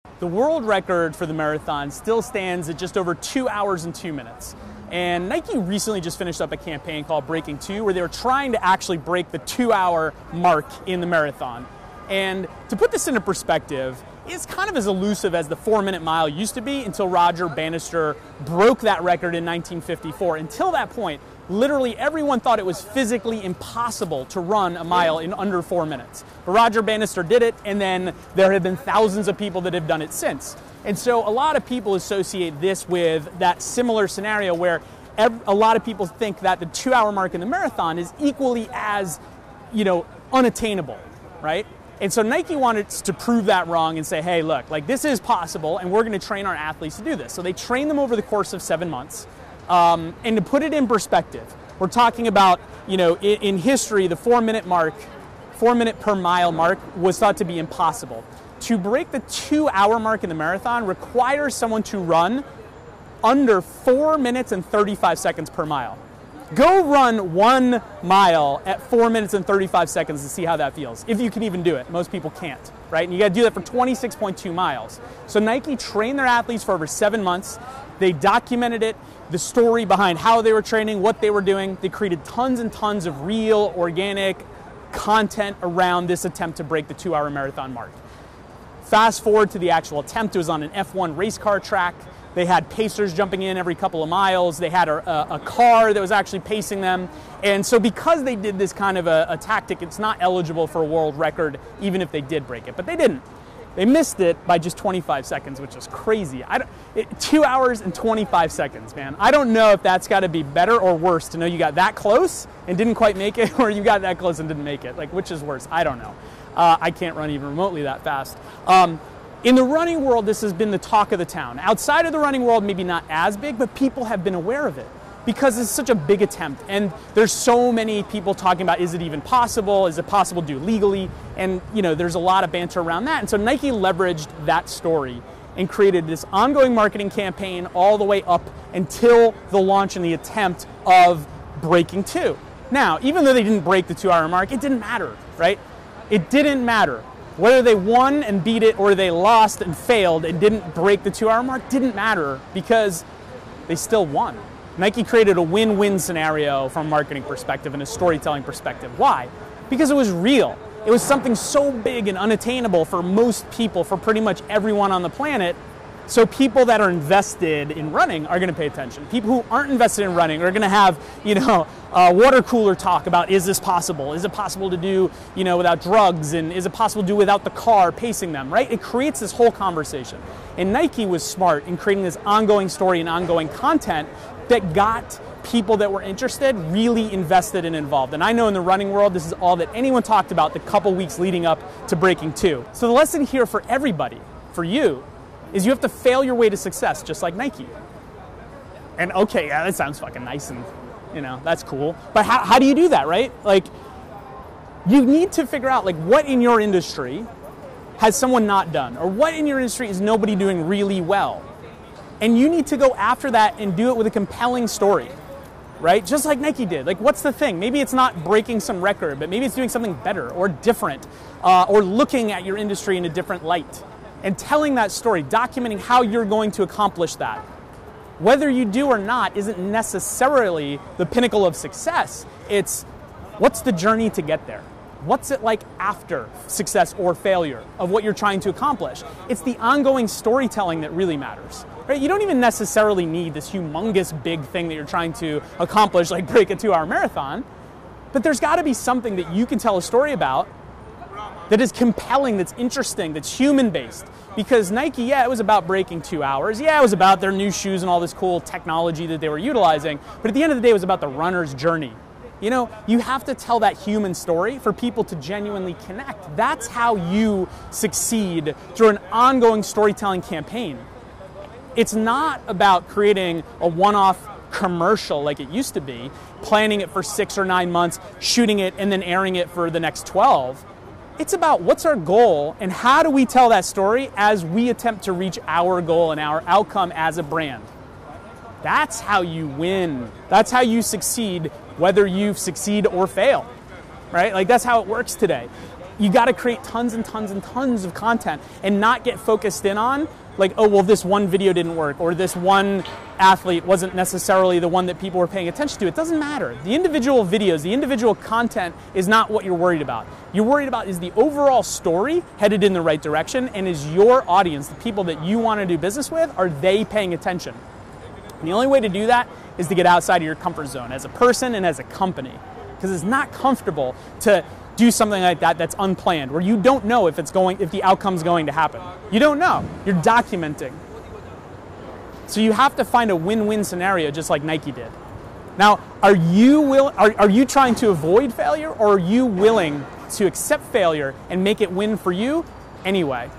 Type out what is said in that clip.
The world record for the marathon still stands at just over 2 hours and 2 minutes. And Nike recently just finished up a campaign called Breaking 2, where they were trying to actually break the 2-hour mark in the marathon. And to put this into perspective, it's kind of as elusive as the 4-minute mile used to be until Roger Banister broke that record in 1954. Until that point, literally everyone thought it was physically impossible to run a mile in under 4 minutes. But Roger Banister did it, and then there have been thousands of people that have done it since. And so a lot of people associate this with that similar scenario where a lot of people think that the 2-hour mark in the marathon is equally as, unattainable, right? And so Nike wanted to prove that wrong and say, hey, look, like this is possible, and we're going to train our athletes to do this. So they trained them over the course of 7 months. And to put it in perspective, we're talking about, in history, the 4-minute mark, 4-minute per mile mark was thought to be impossible. To break the 2-hour mark in the marathon requires someone to run under 4 minutes and 35 seconds per mile. Go run 1 mile at 4 minutes and 35 seconds to see how that feels, if you can even do it. Most people can't, right? And you got to do that for 26.2 miles. So Nike trained their athletes for over 7 months. They documented it, the story behind how they were training, what they were doing. They created tons and tons of real, organic content around this attempt to break the 2-hour marathon mark. Fast forward to the actual attempt. It was on an F1 race car track. They had pacers jumping in every couple of miles. They had a car that was actually pacing them. And so because they did this kind of a tactic, it's not eligible for a world record, even if they did break it. But they didn't. They missed it by just 25 seconds, which is crazy. 2 hours and 25 seconds, man. I don't know if that's got to be better or worse to know you got that close and didn't quite make it, or you got that close and didn't make it. Like, which is worse? I don't know. I can't run even remotely that fast. In the running world, this has been the talk of the town. Outside of the running world, maybe not as big, but people have been aware of it because it's such a big attempt. And there's so many people talking about, is it even possible? Is it possible to do legally? And there's a lot of banter around that. And so Nike leveraged that story and created this ongoing marketing campaign all the way up until the launch and the attempt of Breaking 2. Now, even though they didn't break the 2-hour mark, it didn't matter, right? It didn't matter. Whether they won and beat it or they lost and failed and didn't break the 2-hour mark didn't matter because they still won. Nike created a win-win scenario from a marketing perspective and a storytelling perspective. Why? Because it was real. It was something so big and unattainable for most people, for pretty much everyone on the planet. So people that are invested in running are going to pay attention. People who aren't invested in running are going to have, water cooler talk about, is this possible? Is it possible to do, without drugs? And is it possible to do without the car pacing them, right? It creates this whole conversation. And Nike was smart in creating this ongoing story and ongoing content that got people that were interested really invested and involved. And I know in the running world, this is all that anyone talked about the couple weeks leading up to Breaking 2. So the lesson here for everybody, for you, is you have to fail your way to success, just like Nike. And okay, yeah, that sounds fucking nice and, that's cool. But how do you do that, right? Like, you need to figure out, what in your industry has someone not done? Or what in your industry is nobody doing really well? And you need to go after that and do it with a compelling story, right? Just like Nike did. What's the thing? Maybe it's not breaking some record, but maybe it's doing something better or different, or looking at your industry in a different light. And telling that story, documenting how you're going to accomplish that. Whether you do or not isn't necessarily the pinnacle of success. It's what's the journey to get there? What's it like after success or failure of what you're trying to accomplish? It's the ongoing storytelling that really matters. Right? You don't even necessarily need this humongous big thing that you're trying to accomplish, like break a 2-hour marathon. But there's got to be something that you can tell a story about that is compelling, that's interesting, that's human-based. Because Nike, it was about breaking 2 hours. Yeah, it was about their new shoes and all this cool technology that they were utilizing. But at the end of the day, it was about the runner's journey. You have to tell that human story for people to genuinely connect. That's how you succeed through an ongoing storytelling campaign. It's not about creating a one-off commercial like it used to be, planning it for 6 or 9 months, shooting it, and then airing it for the next 12. It's about what's our goal and how do we tell that story as we attempt to reach our goal and our outcome as a brand. That's how you win. That's how you succeed, whether you succeed or fail, right? That's how it works today. you got to create tons and tons and tons of content and not get focused in on like, oh, well, this one video didn't work, or this one athlete wasn't necessarily the one that people were paying attention to. It doesn't matter. The individual videos, the individual content is not what you're worried about. You're worried about is the overall story headed in the right direction, and is your audience, the people that you want to do business with, are they paying attention? And the only way to do that is to get outside of your comfort zone as a person and as a company, because it's not comfortable to do something like that that's unplanned, where you don't know if the outcome's going to happen. You don't know. You're documenting. So you have to find a win-win scenario, just like Nike did. Now, are you trying to avoid failure, or are you willing to accept failure and make it win for you anyway?